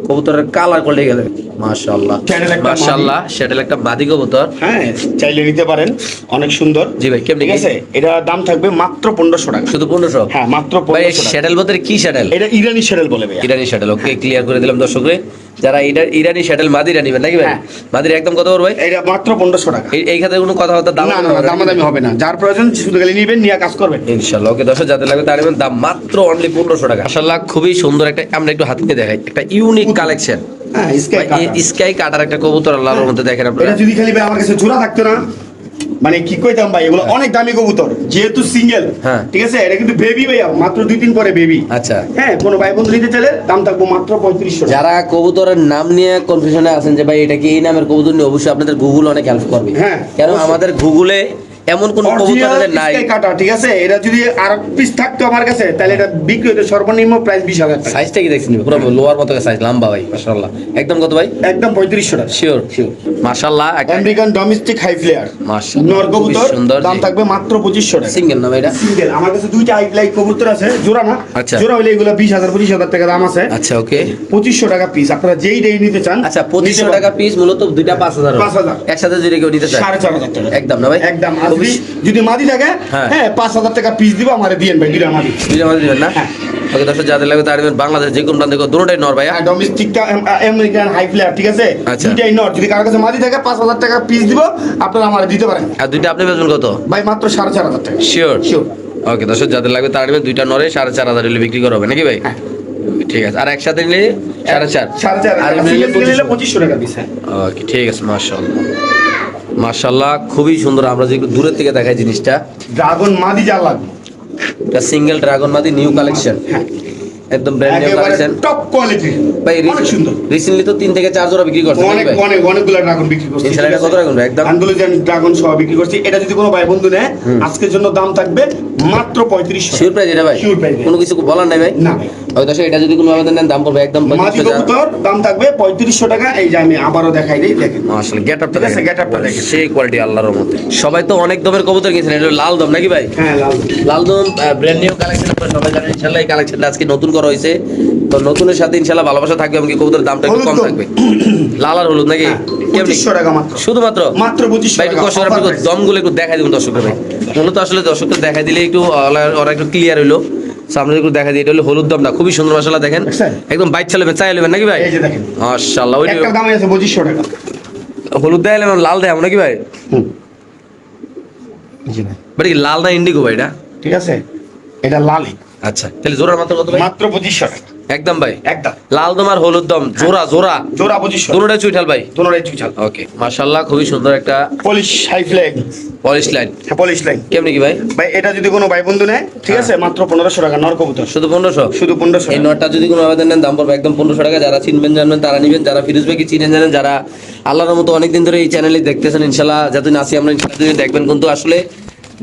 কবুতরের কালার কোয়ালিটি গেলে মাশাআল্লাহ Saddle একটা মাশাআল্লাহ, সেটা একটা মাদি কবুতর। হ্যাঁ চাইলে নিতে পারেন, অনেক সুন্দর। জি ভাই, কেমনে ঠিক কি? আছে, এটা দাম থাকবে মাত্র 1,500 টাকা। শুধু 1500? হ্যাঁ মাত্র ভাই 1,500 টাকা। শ্যাটেল বলতে কি শ্যাটেল? এটা ইরানি শ্যাডেল বলে ভাই। ইরানি শ্যাটেল। ওকে ক্লিয়ার করে দিলাম দর্শকরে। যারা ইরানি শ্যাটেল মাদিরা নিবেন নাকি ভাই? হ্যাঁ। মাদির একদম কত করবে ভাই? এটা মাত্র 1,500 টাকা। এই খাতে কোনো কথাবার্তা দাম না না না, দামাদামি হবে না, যার প্রয়োজন শুধু গেলে নিবেন, নিয়ে কাজ করবেন। ইনশাআল্লাহ। ওকে দর্শক যাদের লাগবে তার নেবেন, দাম মাত্র অনলি 1500 টাকা। মাশাআল্লাহ খুবই সুন্দর একটা, আমরা একটু হাত নিয়ে দেখাই, একটা ইউনিক কালেকশন। হ্যাঁ স্কাই কাটা। স্কাই কাটার একটা কবুতর আল্লাহর মধ্যে দেখেন আপনারা। এটা যদি খালি ভাই আমার কাছে জোড়া থাকতো না, মানে কি কইতাম ভাই, এগুলো অনেক দামি কবুতর, যেহেতু সিঙ্গেল। হ্যাঁ। ঠিক আছে, এটা কিন্তু বেবি ভাইয়া, মাত্র 2-3 পরে বেবি। আচ্ছা। হ্যাঁ, কোনো ভাই বন্ধু নিতে চাইলে দাম থাকবো মাত্র 3500 টাকা। যারা কবুতরের নাম নিয়ে কনফিউশনে আছেন যে ভাই এটা কি এই নামের কবুতর নিয়ে, অবশ্যই আপনাদের গুগল অনেক হেল্প করবে। হ্যাঁ, কারণ অবশ্যই। আমাদের গুগলে এমন কোন কবুতর Original নাই। স্কাই কাটা, ঠিক আছে। এটা যদি আর পিস থাকতো আমার কাছে, তাহলে এটা বিক্রি হতো সর্বনিম্ন প্রাইস 20,000 টাকা। সাইজটা কি দেখছেন? পুরো লোয়ার মতো সাইজ, লম্বা ভাই মাশাআল্লাহ। একদম কত ভাই? একদম 3500 টাকা। শিওর মাশাআল্লাহ। আমেরিকান ডোমেস্টিক হাই ফ্লেয়ার মাশাআল্লাহ নর কবুতর, খুবই সুন্দর। দাম থাকবে মাত্র 2500 টাকা। সিঙ্গেল না ভাই এটা? সিঙ্গেল। আমার কাছে দুইটা আইলাইট কবুতর আছে, জোড়া না। আচ্ছা। জোড়া হলে এগুলো 20,000-25,000 টাকা দাম আছে। আচ্ছা ওকে। 2500 টাকা পিস। আপনারা যেই ডেই নিতে চান। আচ্ছা 2500 টাকা পিস, মূলত দুইটা 5000। 5000 একসাথে যদি কেউ নিতে চায় 4,500 টাকা। একদম না ভাই? একদম। আর খুবই- যদি মাদি থাকে, হ্যাঁ। হ্যাঁ 5,000 টাকা পিস দিব, আমারে দিয়েন ভাই দুইটা মাদি। দুইটা মাঝে দিবেন না? হ্যাঁ। ওকে দর্শক যাদের লাগবে তার নেবেন, বাংলাদেশ যে কোনো প্রান্তে দুটোটাই নর ভাইয়া। হ্যাঁ, ডোমেস্টিকটা আমেরিকান হাই ফ্লেয়ার, ঠিক আছে। আচ্ছা। দুইটাই নর। যদি কারোর কাছে মাদি থাকে 5,000 টাকা পিস দিব, আপনারা আমারে দিতে পারেন আর দুইটা আপনি বেচবেন কত? ভাই, মাত্র 4,500 টাকা। শিওর? শিওর। ওকে দর্শক যাদের লাগবে তার নেবেন, দুইটা নরে 4,500 হলে বিক্রি করা হবে নাকি ভাই? হ্যাঁ। ঠিক আছে। আর একসাথে নিলে 4,500। 4,500 আর টাকা। এমনি নিলে সিঙ্গেল নিলে 2500। 2500 টাকা পিস। হ্যাঁ। ওকে ঠিক আছে মাশাআল্লাহ মাশাআল্লাহ খুবই সুন্দর। আমরা যে একটু দূরের থেকে দেখাই জিনিসটা, ড্রাগন মাদি যা লাগবে, এটা সিঙ্গেল ড্রাগন মাদি নিউ কালেকশন, হ্যাঁ একদম ব্র্যান্ড নিউ একেবারে কালেকশন টপ কোয়ালিটি। ভাই। অনেক সুন্দর। রিসেন্টলি তো 3 থেকে 4 জোড়া বিক্রি করছে নাকি অনেক ভাই? অনেক অনেকগুলো ড্রাগন বিক্রি করছি। ইনশাআল্লাহ এটা কত রাখুন ভাই? একদম আন্দোলন ড্রাগন সহ বিক্রি করছি। এটা যদি কোনো ভাই বন্ধু নেয়, আজকের জন্য দাম থাকবে মাত্র 3500 শিওর প্রাইস এটা ভাই? Sure price ভাই। কোনো কিছু বলার নাই ভাই? না ভাই। ওই দর্শক এটা যদি কোনো আবেদন নেন দাম পড়বে একদম মাদি 25,000। কবুতর দাম থাকবে 3500 টাকা। এই যে আমি আবারও দেখাই দিই, দেখেন। মাশাআল্লাহ গেটআপটা ঠিক আছে, দেখেন, get up টা দেখেন। সেই কোয়ালিটি আল্লাহর মধ্যে। সবাই তো অনেক দমের কবুতর কিনছেন, এটা লাল দম নাকি ভাই? হ্যাঁ লাল। লাল দম ব্র্যান্ড নিউ কালেকশন, আপনারা সবাই জানেন। ইনশাআল্লাহ এই কালেকশনটা আজকে নতুন করা হয়েছে, তো নতুনের সাথে ইনশাআল্লাহ ভালোবাসা থাকবে, এমনকি কবুতরের দামটা একটু হলুদ কম দম। থাকবে। লাল আর হলুদ নাকি? হ্যাঁ, কেমনি? 2500 টাকা মাত্র। শুধুমাত্র মাত্র 2500 ভাই একটু টাকা। কষ্ট করে আপনি Offer price। দমগুলো একটু দেখাই দিবেন দর্শকদের ভাই। মূলত আসলে দর্শকদের দেখাই দিলে একটু ওরা একটু ক্লিয়ার হইলো। সামনে একটু দেখা দিই, এটা হলো হলুদ দমটা, খুবই সুন্দর মাশাআল্লাহ দেখেন, দেখছেন? একদম বাইক চালাবেন, চাই নেবেন নাকি ভাই? এই যে দেখেন, মাশাআল্লাহ। ওই একটার দাম আছে 2500 টাকা। হলুদ দেখাইলে লাল দেখাবো নাকি ভাই? জি ভাই। বাট কি লাল না ইন্ডিগো ভাই এটা? ঠিক আছে, এটা লালই। আচ্ছা তাহলে জোড়ার মাত্র কত ভাই? মাত্র 2500 টাকা একদম ভাই, একদম লাল দম আর হলুদ দম জোড়া জোড়া জোড়া 2500 দুটোটাই চুইঠাল ভাই। দুটোটাই চুইঠাল। ওকে মাশাআল্লাহ, খুবই সুন্দর একটা polish high flag, polish line. হ্যাঁ পলিশ লাইন। কেমনি কি ভাই? ভাই এটা যদি কোনো ভাই বন্ধু নেয় ঠিক আছে মাত্র 1500 টাকা নর কবুতর, শুধু 1500? শুধু 1500 এই টাকা। নটটা যদি কোনো আবেদন নেন দাম পড়বে একদম 1500 টাকা। যারা চিনবেন জানবেন তারা নিবেন, যারা ফিরোজ ভাইকে চিনেন জানেন, যারা আল্লাহর মতো অনেকদিন ধরে এই চ্যানেলে দেখতেছেন ইনশাআল্লাহ যতদিন আসি আমরা ইনশাআল্লাহ দেখবেন, কিন্তু আসলে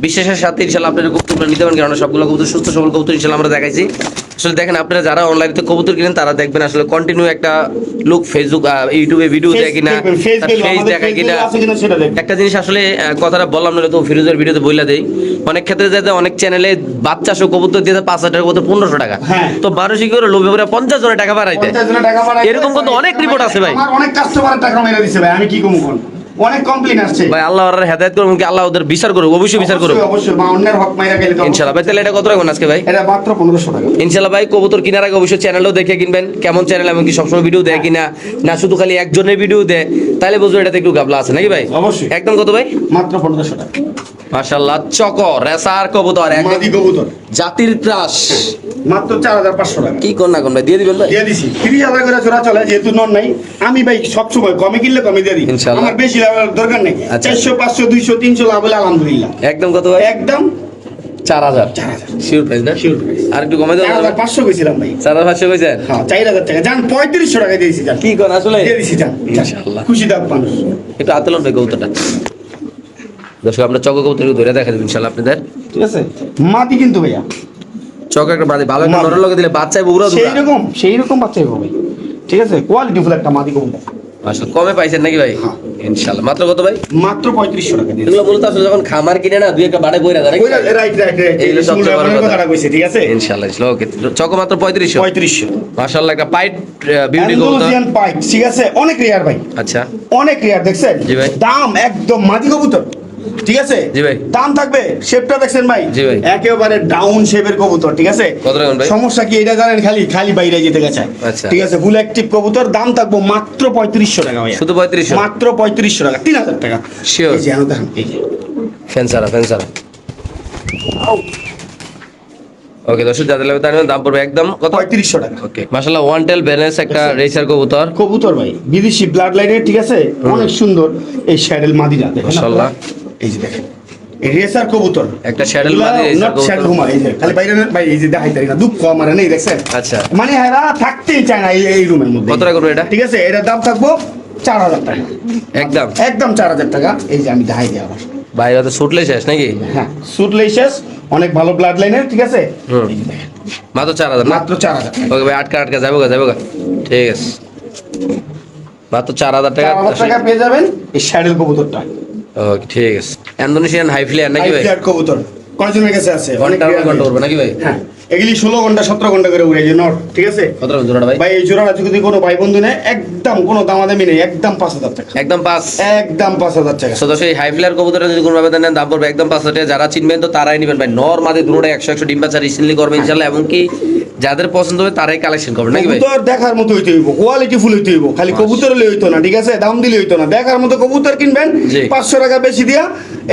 বিশ্বাসের সাথে ইনশাআল্লাহ আপনারা কবুতরগুলো নিতে পারেন, কারণ সবগুলো কবুতর সুস্থ সবল কবুতর ইনশাআল্লাহ আমরা দেখাইছি। আসলে দেখেন আপনারা যারা অনলাইনে কবুতর কিনেন তারা দেখবেন আসলে কন্টিনিউ একটা লোক ফেসবুক ইউটিউবে ভিডিও দেয় কিনা, ফেস দেখায় কিনা। একটা জিনিস আসলে কথাটা বললাম না তো ফিরোজের ভিডিওতে বইলা দেই, অনেক ক্ষেত্রে যাতে অনেক চ্যানেলে বাচ্চা সহ কবুতর দিয়ে 5,000 টাকা কবুতর 1500 টাকা, হ্যাঁ। তো মানুষ কি করে লোভে করে 50 জনের টাকা বাড়াইতে, 50 জনের টাকা বাড়াইতে। এরকম কিন্তু অনেক রিপোর্ট আছে ভাই। আমার অনেক কাস্টমার টাকা মেরে দিছে ভাই, আমি কি কমু কোন অনেক কমপ্লেইন আসছে ভাই আল্লাহ ওর হেদায়েত করুন, কি আল্লাহ ওদের বিচার করুক, অবশ্যই বিচার করুক অবশ্যই, অবশ্যই বা অন্যের হক মাইরা গেলে তো ইনশাআল্লাহ। ভাই তাহলে এটা কত রাখবেন আজকে ভাই? এটা মাত্র 1500 টাকা ইনশাআল্লাহ ভাই। কবুতর কেনার আগে অবশ্যই চ্যানেলও দেখে কিনবেন, কেমন চ্যানেল এমনকি সবসময় ভিডিও দেয় কিনা, না শুধু খালি একজনের ভিডিও দেয়, তাহলে বুঝবো এটাতে একটু গাবলা আছে নাকি ভাই? অবশ্যই। একদম কত ভাই? মাত্র 1500 টাকা মাশাআল্লাহ, চকর রেসার কবুতর একদম মাদি কবুতর জাতির ত্রাস। মাত্র 4500 টাকা কি কোন না কোন ভাই দিয়ে দিবেন ভাই? দিয়ে দিছি 30,000 করে জোড়া চলে, যেহেতু নন নাই আমি ভাই সব সময় কমে কিনলে কমে দিয়ে দিই, ইনশাআল্লাহ। আমার বেশি লাভের দরকার নেই। আচ্ছা। 400 500 200 300 লাভ হলে আলহামদুলিল্লাহ। একদম কত ভাই? একদম 4000 4000 শিওর প্রাইস না? Sure price। আর একটু কমে দেবেন? 4500 কইছিলাম ভাই। 4500 কইছেন? হ্যাঁ 4000 টাকা জান 3500 টাকা দিয়েছি জান, কি কোন আসলে? দিয়ে দিছি জান ইনশাআল্লাহ। খুশি দাম মানুষ। একটু আতলন ভাই কবুতরটা। দর্শক আমরা চক কবুতর একটু ধরে দেখা দেব ইনশাআল্লাহ আপনাদের। ঠিক আছে মাদি কিন্তু ভাইয়া চক একটা বাদে ভালো একটা মাদি। নরের লগে দিলে বাচ্চায় বউরা দুরা। সেই রকম বাচ্চাই হবে ঠিক আছে, কোয়ালিটি ফুল একটা মাদি কবুতর। আসলে কমে পাইছেন নাকি ভাই? হ্যাঁ। ইনশাআল্লাহ। মাত্র কত ভাই? মাত্র 3500 টাকা দিয়ে এগুলো মূলত আসলে যখন খামার কিনে না দুই একটা বাড়ে বইরা দেয় নাকি? রাইট এইগুলো সবচেয়ে বড় কথা। কথাটা কইছে ঠিক আছে। ইনশাআল্লাহ ওকে। চক মাত্র 3500। 3500 মাশাআল্লাহ একটা পাইট বিউটি কবুতর। অ্যান্ডালুসিয়ান পাইপ ঠিক আছে, অনেক রেয়ার ভাই, আচ্ছা অনেক রেয়ার দেখছেন। জি ভাই। দাম একদম মাদি কবুতর ঠিক আছে। জি ভাই। দাম থাকবে, শেপটা দেখছেন ভাই, জি ভাই। একেবারে ডাউন শেপের কবুতর ঠিক আছে। কত রাখবেন ভাই? সমস্যা কি এটা জানেন, খালি খালি বাইরে যেতে গেছে আচ্ছা। ঠিক আছে। ফুল অ্যাক্টিভ কবুতর, দাম থাকবো মাত্র 3500 টাকা ভাই, শুধু 3500? মাত্র 3500 টাকা, 3000 টাকা। Sure। এই যে আনো দেখেন, এই যে ফেন্সারা ফেন্সারা। ওকে দর্শক যাদের লাগবে তার দাম পড়বে একদম কত? 3500 টাকা ওকে মাশাআল্লাহ ওয়ান টেল ব্যালেন্স একটা রেসার কবুতর। কবুতর ভাই, বিদেশি ব্লাড লাইনের ঠিক আছে, অনেক সুন্দর। এই শ্যাডেল মাদিরা দেখেন মাশাআল্লাহ। আপনারা। এই যে দেখেন এই রেসার কবুতর, একটা শ্যাডেল মাদি রেসার নট শ্যাডেল কবুতর। হুমা, এই যে খালি বাইরে ভাই, এই যে দেখাই তাই না দুঃখ আমার নেই দেখছেন। আচ্ছা। মানে এরা থাকতেই চায় না এই রুমের মধ্যে। কত টাকা করবে এটা? ঠিক আছে, এটার দাম থাকবো 4000 টাকা, একদম একদম 4000 টাকা। এই যে আমি দেখাই দিই আবার, বাইরে তো সুটলে শেষ নাকি? হ্যাঁ সুট লেসেস, অনেক ভালো ব্লাড লাইনের ঠিক আছে। হুম। এই যে দেখেন মাত্র 4000 না? মাত্র 4000 টাকা। ওকে ভাই আটকা আটকা যাবো গা যাবো গা। ঠিক আছে মাত্র 4000 টাকা। 4000 টাকা পেয়ে যাবেন এই শ্যাডেল কবুতরটা। ওকে ঠিক আছে। ইন্দোনেশিয়ান হাই ফ্লেয়ার নাকি ভাই? আইফিয়ার কবুতর কয়জনের কাছে আছে? অনেক ঘন্টা rare ঘন্টা ভাই। উঠবে নাকি ভাই? হ্যাঁ এগুলি 16 ঘন্টা 17 ঘন্টা করে উড়ে যে নট ঠিক আছে। কত টাকা জোড়াটা ভাই? ভাই এই জোড়াটা যদি কোনো ভাই বন্ধু নেয় একদম কোনো দামাদামি নেই, একদম 5000 টাকা, একদম 5। একদম 5000 টাকা। সো দর্শক এই হাই ফ্লেয়ার কবুতরের যদি কোনো আবেদন নেন দাম পড়বে একদম 5000 টাকা। যারা চিনবেন তো তারাই নেবেন ভাই। নর মাদে দুটোটা 100 ডিম বাচ্চা রিসেন্টলি করবে ইনশাআল্লাহ, এমনকি যাদের পছন্দ হবে তারাই কালেকশন করবে নাকি ভাই? কবুতর দেখার মতো হইতে হইব, কোয়ালিটি ফুল হইতে হইব, খালি কবুতর হলে হইতো না ঠিক আছে, দাম দিলে হইতো না। দেখার মতো কবুতর কিনবেন জি। 500 টাকা বেশি দিয়া,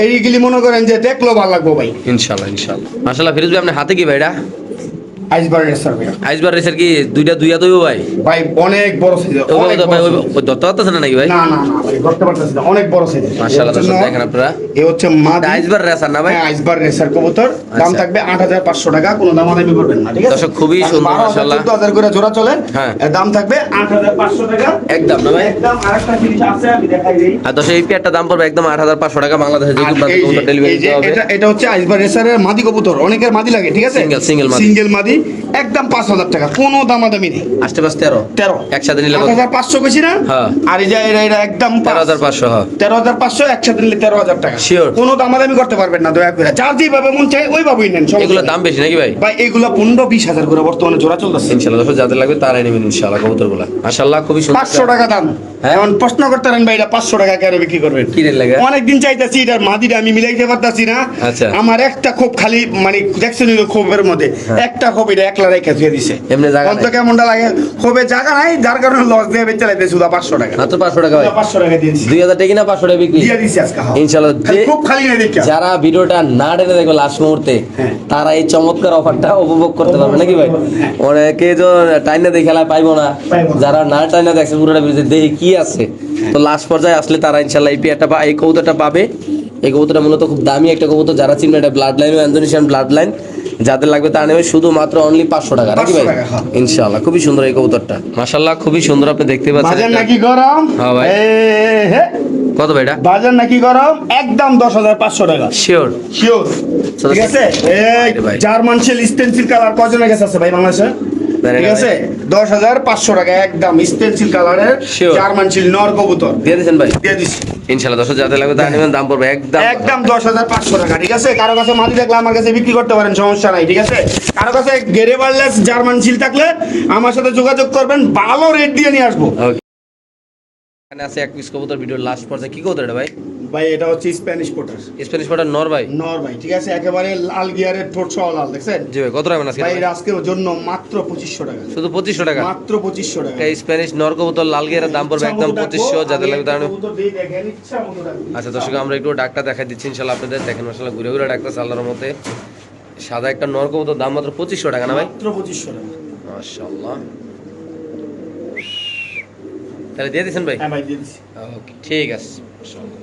এইগুলি মনে করেন যে দেখলো ভালো লাগবো ভাই। ইনশাআল্লাহ ইনশাআল্লাহ। মাশাআল্লাহ ফিরোজ ভাই আপনার হাতে কি ভাই এটা? আইসবার রেসার ভাই, আইসবার রেসার কি দুইটা দুইয়া তো ভাই? ভাই অনেক বড় সাইজ, অনেক ভাই বড় size। ওই দত্ত আছে না নাকি ভাই? না না না ভাই ধরতে পারতেছি না, অনেক বড় সাইজ। মাশাআল্লাহ দর্শক দেখেন আপনারা, এই হচ্ছে মাদি আইসবার রেসার না ভাই? হ্যাঁ আইসবার রেসার কবুতর, দাম আচ্ছা। থাকবে 8500 টাকা, কোনো দামাদামি করবেন না ঠিক আছে। দর্শক খুবই সুন্দর মাশাআল্লাহ। 12000 করে জোড়া চলে, হ্যাঁ। এর দাম থাকবে 8500 টাকা একদম না ভাই? একদম। আরেকটা জিনিস আছে আমি দেখাই দেই। আর দর্শক এই পেয়ারটা দাম পড়বে একদম 8500 টাকা। বাংলাদেশে যে আর কোনো এই যে- কবুতর ডেলিভারি এই যে দিতে হবে। এটা হচ্ছে আইসবার রেসারের মাদি কবুতর, অনেকের মাদি লাগে ঠিক আছে। Single মাদি। সিঙ্গেল মাদি একদম 5000 টাকা, কোনো দামাদামি নেই। আসতে পাস 13 13 একসাথে নিলে কত? 8500 কইছি না। হ্যাঁ। আর এই যে এটা একদম 13500 হ্যাঁ। 13500 একসাথে নিলে 13000 টাকা। Sure। কোনো দামাদামি করতে পারবেন না, দয়া করে যার যেভাবে মন চাই ওইভাবেই নেন, সমস্যা এগুলোর নেই। দাম বেশি নাকি ভাই? ভাই এগুলা 15-20 হাজার করে বর্তমানে জোড়া চলতেছে। ইনশাআল্লাহ দর্শক যাদের লাগবে তারাই নেবেন ইনশাআল্লাহ কবুতরগুলো। মাশাআল্লাহ খুবই সুন্দর। 500 টাকা দাম। হ্যাঁ। এখন প্রশ্ন করতেন ভাই এটা 500 টাকা কেন বিক্রি করবেন? কি রেট লাগে? অনেকদিন চাইতেছি এটার মাদিটা আমি মিলাইতে পারতাছি না। আচ্ছা। আমার একটা খোপ খালি মানে দেখছেন খোপের মধ্যে একটা খোপ এটা একলা রেখে ধুয়ে দিছে। এমনি জায়গা অন্ত নাই? কেমনটা লাগে? খোপে জায়গা নাই, যার কারণে লস দিয়ে বেচে লাইতে শুধু 500 টাকা। মাত্র 500 টাকা ভাই। 500 টাকা দিয়েছি। 2000 টাকা কিনা 500 টাকা বিক্রি। দিয়ে দিছি আজকে। হ্যাঁ। ইনশাআল্লাহ খালি যে খুব খালি না দেখা। যারা ভিডিওটা না টেনে দেখবে লাস্ট মুহূর্তে হ্যাঁ। তারা এই চমৎকার অফারটা উপভোগ করতে পারবে নাকি ভাই? হ্যাঁ। অনেকে তো টাইনা দেখে খেলা পাইবো না, পাইবো না। যারা না টাইনা দেখছে পুরোটা ভিডিও দেখে কি আছে, তো লাস্ট পর্যায়ে আসলে তারা ইনশাআল্লাহ এই পেয়ারটা বা এই কবুতরটা পাবে। এই কবুতরটা মূলত খুব দামি একটা কবুতর, যারা চিনবে এটা blood line, Indonesian blood line, যাদের লাগবে তারা নেবে শুধুমাত্র অনলি 500 টাকা নাকি ভাই? 500 টাকা, হ্যাঁ। ইনশাআল্লাহ খুবই সুন্দর এই কবুতরটা, মাশাআল্লাহ খুবই সুন্দর, আপনি দেখতে পাচ্ছেন। বাজার এটা- নাকি গরম? হ্যাঁ ভাই। হে। কত ভাই এটা? বাজার নাকি গরম? একদম 10,500 টাকা। শিওর? শিওর। ঠিক আছে? এই ভাই। জার্মান শেল স্টেনসিল কালার কজনের কাছে আছে ভাই বাংলাদেশে? জানি না ঠিক ভাই। আছে? 10,500 টাকা একদম স্টেনসিল কালারের Sure. জার্মান শেল নর কবুতর। দিয়ে দিয়েছেন ভাই? দিয়ে দিছি। ইনশাআল্লাহ 10 যাতে লাগবে তারা নেবেন, দাম পড়বে একদম একদম 10,500 টাকা। ঠিক আছে? কারো কাছে মাটি থাকলে আমার কাছে বিক্রি করতে পারেন, সমস্যা নাই। ঠিক আছে? কারো কাছে গেরেবারলেস জার্মান শিল থাকলে আমার সাথে যোগাযোগ করবেন, ভালো রেট দিয়ে নিয়ে আসবো। ওকে। এখানে আছে এক পিস কবুতর, ভিডিওর লাস্ট পর্যায়ে কি কবুতর এটা ভাই? ভাই এটা হচ্ছে স্প্যানিশ পোটার স্প্যানিশ পটার নর ভাই? নর ভাই। ঠিক আছে? একেবারে লাল গিয়ারের ঠোঁট সহ লাল, দেখছেন? জি ভাই, কত রাখবেন আজকে? ভাই এটা আজকের জন্য মাত্র 2500 টাকা। শুধু 2500 টাকা? মাত্র 2500 টাকা। এই স্প্যানিশ নর কবুতর লাল গিয়ারের দাম পড়বে একদম 2500, যাতে লাগবে তারা নেবেন। কবুতর দিয়ে দেখেন, ইচ্ছা মতো রাখবেন। আচ্ছা দর্শক, আমরা একটু ডাকটা দেখাই দিচ্ছি ইনশাআল্লাহ আপনাদের, দেখেন মাশাআল্লাহ ঘুরে ঘুরে ডাকটা আল্লাহর মতে। সাদা একটা নর কবুতর, দাম মাত্র 2500 টাকা না ভাই? মাত্র 2500 টাকা। মাশাআল্লাহ। তাহলে দিয়ে দিয়েছেন ভাই? হ্যাঁ ভাই দিয়ে দিচ্ছি। ওকে, ঠিক আছে, মাশাআল্লাহ।